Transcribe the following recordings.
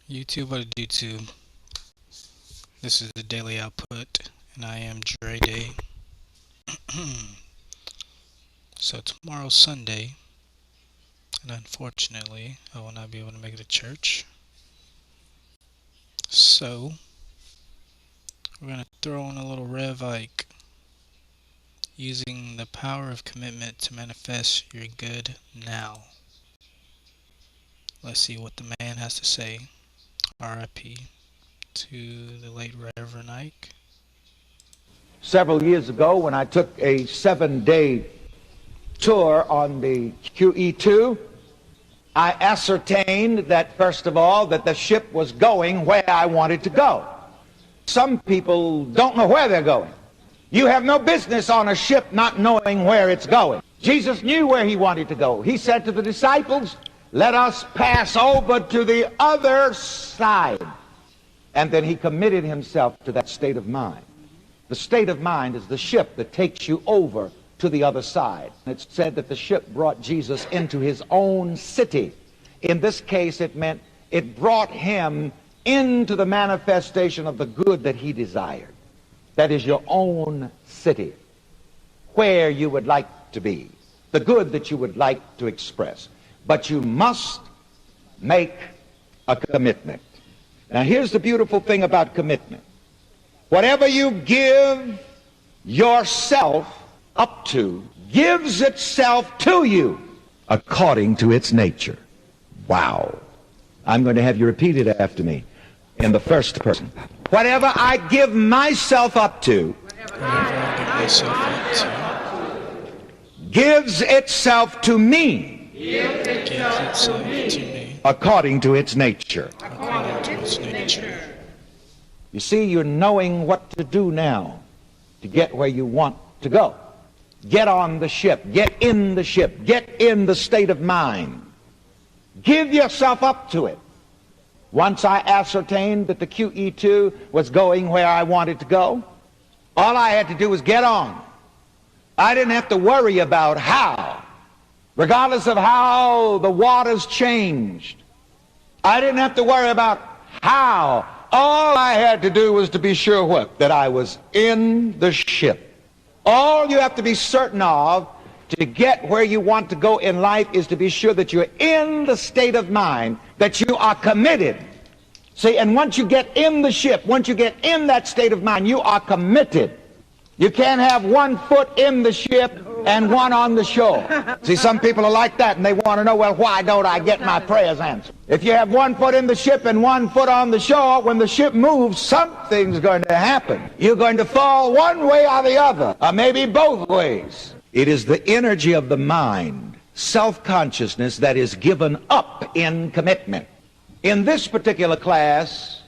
YouTube, what it do to? This is the daily output, and I am Dre Day. So tomorrow's Sunday, and unfortunately, I will not be able to make it to church. So we're gonna throw in a little Rev Ike, using the power of commitment to manifest your good now. Let's see what the man has to say. R.I.P. to the late Rev Ike. Several years ago, when I took a 7-day tour on the QE2, I ascertained that, first of all, that the ship was going where I wanted to go. Some people don't know where they're going. You have no business on a ship not knowing where it's going. Jesus knew where he wanted to go. He said to the disciples, "Let us pass over to the other side." And then he committed himself to that state of mind. The state of mind is the ship that takes you over to the other side. It's said that the ship brought Jesus into his own city. In this case, it meant it brought him into the manifestation of the good that he desired. That is your own city, where you would like to be, the good that you would like to express. But you must make a commitment. Now, here's the beautiful thing about commitment. Whatever you give yourself up to gives itself to you according to its nature. Wow. I'm going to have you repeat it after me in the first person. Whatever I give myself up to gives itself to me according to its nature. You see, you're knowing what to do now to get where you want to go. Get on the ship. Get in the ship. Get in the state of mind. Give yourself up to it. Once I ascertained that the QE2 was going where I wanted to go, all I had to do was get on. I didn't have to worry about how. Regardless of how the waters changed, I didn't have to worry about how. All I had to do was to be sure what? That I was in the ship. All you have to be certain of to get where you want to go in life is to be sure that you're in the state of mind, that you are committed. See, and once you get in the ship, once you get in that state of mind, you are committed. You can't have one foot in the ship and one on the shore. See, some people are like that, and they want to know, well, why don't I get my prayers answered? If you have one foot in the ship and one foot on the shore, when the ship moves, something's going to happen. You're going to fall one way or the other, or maybe both ways. It is the energy of the mind, self-consciousness, that is given up in commitment. In this particular class,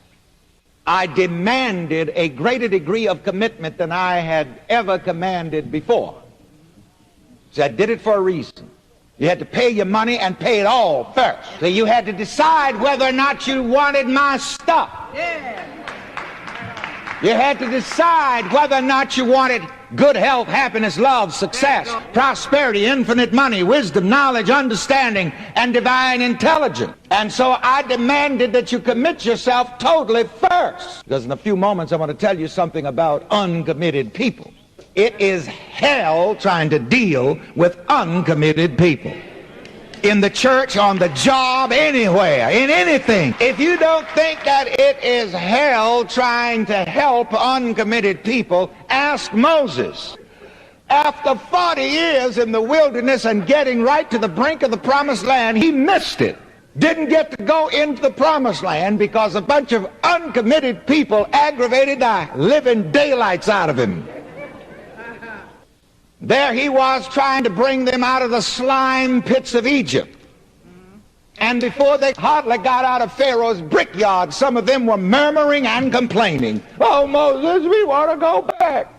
I demanded a greater degree of commitment than I had ever commanded before. See, I did it for a reason. You had to pay your money and pay it all first. So you had to decide whether or not you wanted my stuff. Yeah. You had to decide whether or not you wanted good health, happiness, love, success, prosperity, infinite money, wisdom, knowledge, understanding, and divine intelligence. And so I demanded that you commit yourself totally first. Because in a few moments I want to tell you something about uncommitted people. It is hell trying to deal with uncommitted people. In the church, on the job, anywhere, in anything. If you don't think that it is hell trying to help uncommitted people, ask Moses. After 40 years in the wilderness and getting right to the brink of the promised land, he missed it. Didn't get to go into the promised land because a bunch of uncommitted people aggravated the living daylights out of him. There he was trying to bring them out of the slime pits of Egypt. And before they hardly got out of Pharaoh's brickyard, some of them were murmuring and complaining. "Oh, Moses, we want to go back."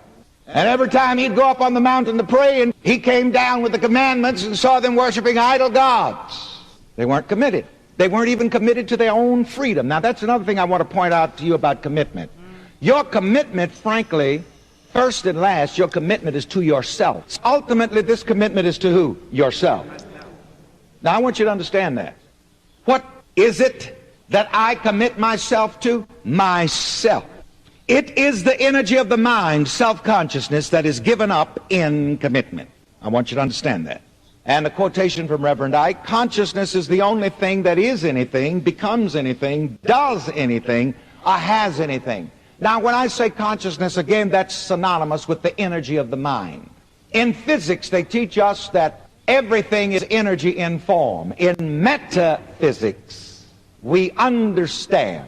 And every time he'd go up on the mountain to pray, and he came down with the commandments and saw them worshiping idol gods. They weren't committed. They weren't even committed to their own freedom. Now, that's another thing I want to point out to you about commitment. Your commitment, frankly, first and last, your commitment is to yourself. Ultimately, this commitment is to who? Yourself. Now, I want you to understand that. What is it that I commit myself to? Myself. It is the energy of the mind, self-consciousness, that is given up in commitment. I want you to understand that. And a quotation from Rev Ike: consciousness is the only thing that is anything, becomes anything, does anything, or has anything. Now, when I say consciousness, again, that's synonymous with the energy of the mind. In physics, they teach us that everything is energy in form. In metaphysics, we understand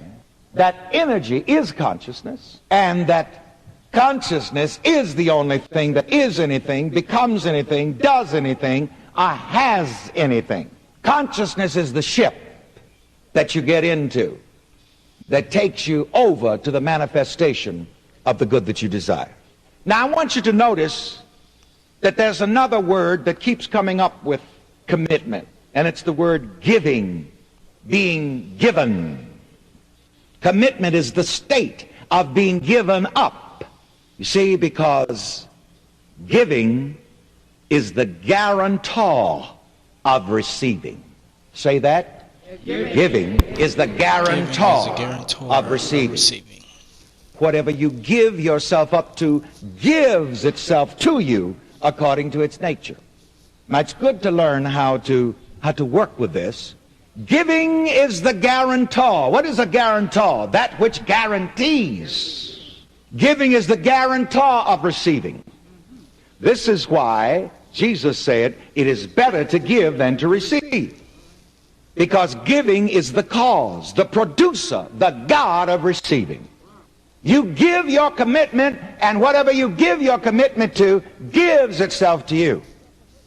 that energy is consciousness, and that consciousness is the only thing that is anything, becomes anything, does anything, or has anything. Consciousness is the ship that you get into that takes you over to the manifestation of the good that you desire. Now, I want you to notice that there's another word that keeps coming up with commitment, and it's the word giving, being given. Commitment is the state of being given up. You see, because giving is the guarantor of receiving. Say that. Giving is the guarantor of receiving. Whatever you give yourself up to gives itself to you according to its nature. Now, it's good to learn how to work with this. Giving is the guarantor. What is a guarantor? That which guarantees. Giving is the guarantor of receiving. This is why Jesus said it is better to give than to receive. Because giving is the cause, the producer, the God of receiving. You give your commitment, and whatever you give your commitment to gives itself to you.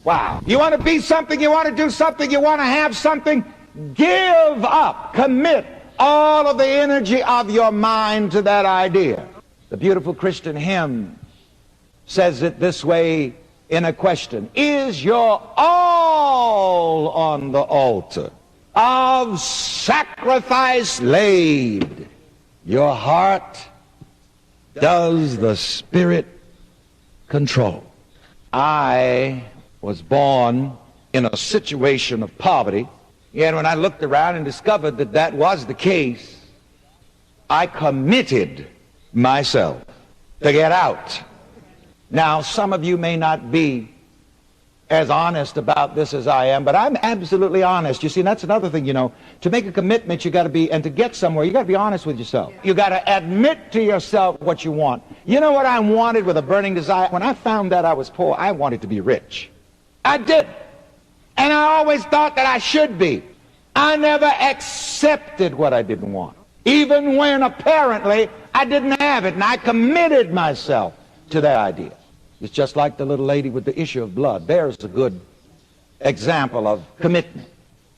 Wow. You want to be something, you want to do something, you want to have something, give up, commit all of the energy of your mind to that idea. The beautiful Christian hymn says it this way in a question: is your all on the altar of sacrifice laid? Your heart does the Spirit control? I was born in a situation of poverty, and when I looked around and discovered that that was the case, I committed myself to get out. Now, some of you may not be as honest about this as I am, but I'm absolutely honest. You see, that's another thing, to make a commitment, you got to be, and to get somewhere, you got to be honest with yourself. You got to admit to yourself what you want. You know what I wanted with a burning desire? When I found that I was poor, I wanted to be rich. I did. And I always thought that I should be. I never accepted what I didn't want, even when apparently I didn't have it, and I committed myself to that idea. It's just like the little lady with the issue of blood. There's a good example of commitment.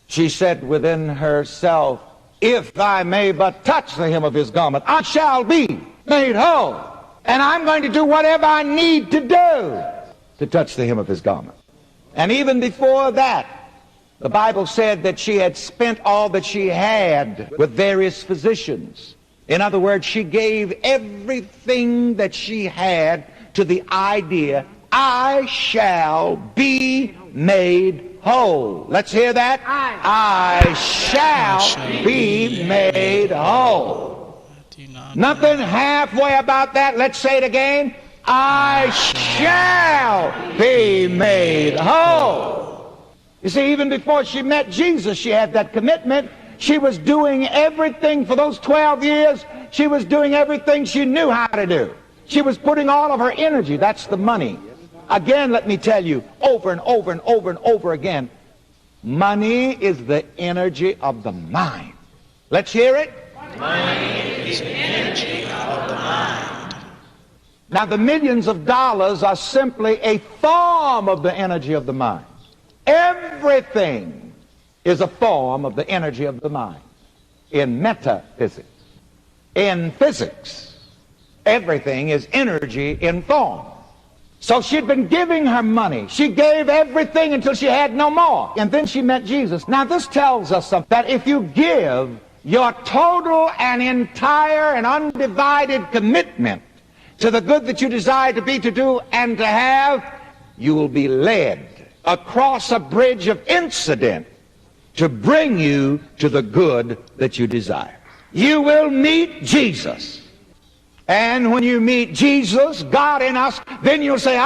She said within herself, if I may but touch the hem of his garment, I shall be made whole. And I'm going to do whatever I need to do to touch the hem of his garment. And even before that, the Bible said that she had spent all that she had with various physicians. In other words, she gave everything that she had to the idea, I shall be made whole. Let's hear that. I shall be made whole. Nothing halfway about that. Let's say it again. I shall be made whole. You see, even before she met Jesus, she had that commitment. She was doing everything for those 12 years. She was doing everything she knew how to do. She was putting all of her energy. That's the money. Again, let me tell you, over and over and over and over again, money is the energy of the mind. Let's hear it. Money is the energy of the mind. Now, the millions of dollars are simply a form of the energy of the mind. Everything is a form of the energy of the mind. In metaphysics, in physics, everything is energy in form. So she'd been giving her money. She gave everything until she had no more. And then she met Jesus. Now this tells us something, that if you give your total and entire and undivided commitment to the good that you desire to be, to do, and to have, you will be led across a bridge of incident to bring you to the good that you desire. You will meet Jesus. And when you meet Jesus, God in us, then you'll say,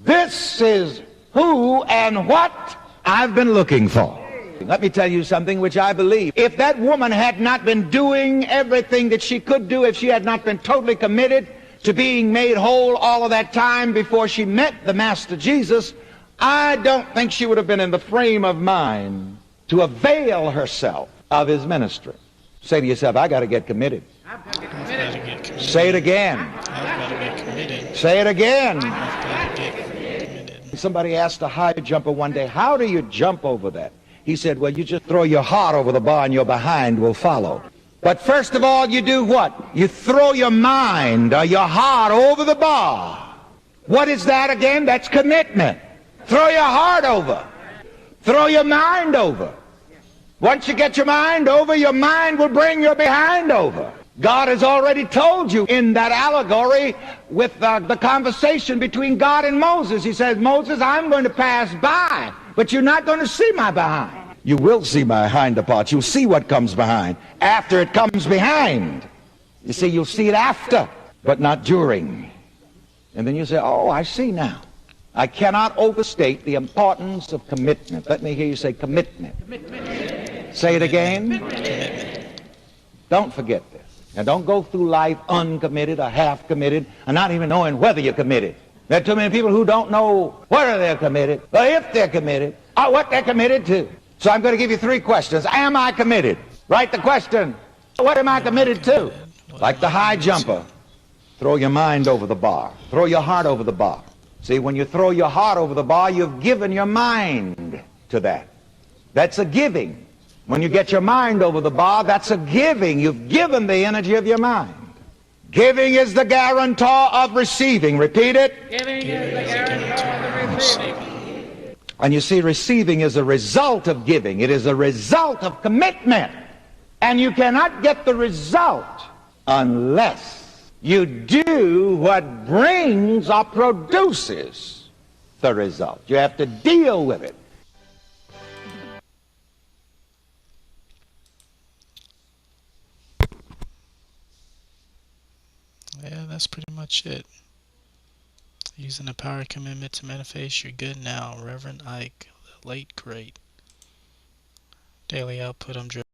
this is who and what I've been looking for. Let me tell you something which I believe. If that woman had not been doing everything that she could do, if she had not been totally committed to being made whole all of that time before she met the Master Jesus, I don't think she would have been in the frame of mind to avail herself of his ministry. Say to yourself, I got to get committed. I've got to get committed. Say it again. I've got to get committed. Say it again. I've got to get committed. Somebody asked a high jumper one day, how do you jump over that? He said, well, you just throw your heart over the bar and your behind will follow. But first of all, you do what? You throw your mind or your heart over the bar. What is that again? That's commitment. Throw your heart over. Throw your mind over. Once you get your mind over, your mind will bring your behind over. God has already told you in that allegory with the conversation between God and Moses. He says, Moses, I'm going to pass by, but you're not going to see my behind. You will see my hinder parts. You'll see what comes behind after it comes behind. You see, you'll see it after, but not during. And then you say, oh, I see now. I cannot overstate the importance of commitment. Let me hear you say commitment. Commitment. Say it again. Commitment. Don't forget this. Now, don't go through life uncommitted or half committed and not even knowing whether you're committed. There are too many people who don't know whether they're committed or if they're committed or what they're committed to. So I'm going to give you 3 questions. Am I committed? Write the question. What am I committed to? Like the high jumper. Throw your mind over the bar. Throw your heart over the bar. See, when you throw your heart over the bar, you've given your mind to that. That's a giving. When you get your mind over the bar, that's a giving. You've given the energy of your mind. Giving is the guarantor of receiving. Repeat it. Giving is the guarantor of receiving. And you see, receiving is a result of giving. It is a result of commitment. And you cannot get the result unless you do what brings or produces the result. You have to deal with it. Yeah, that's pretty much it. Using the power of commitment to manifest your good now. Rev Ike, the late great. Daily output, I'm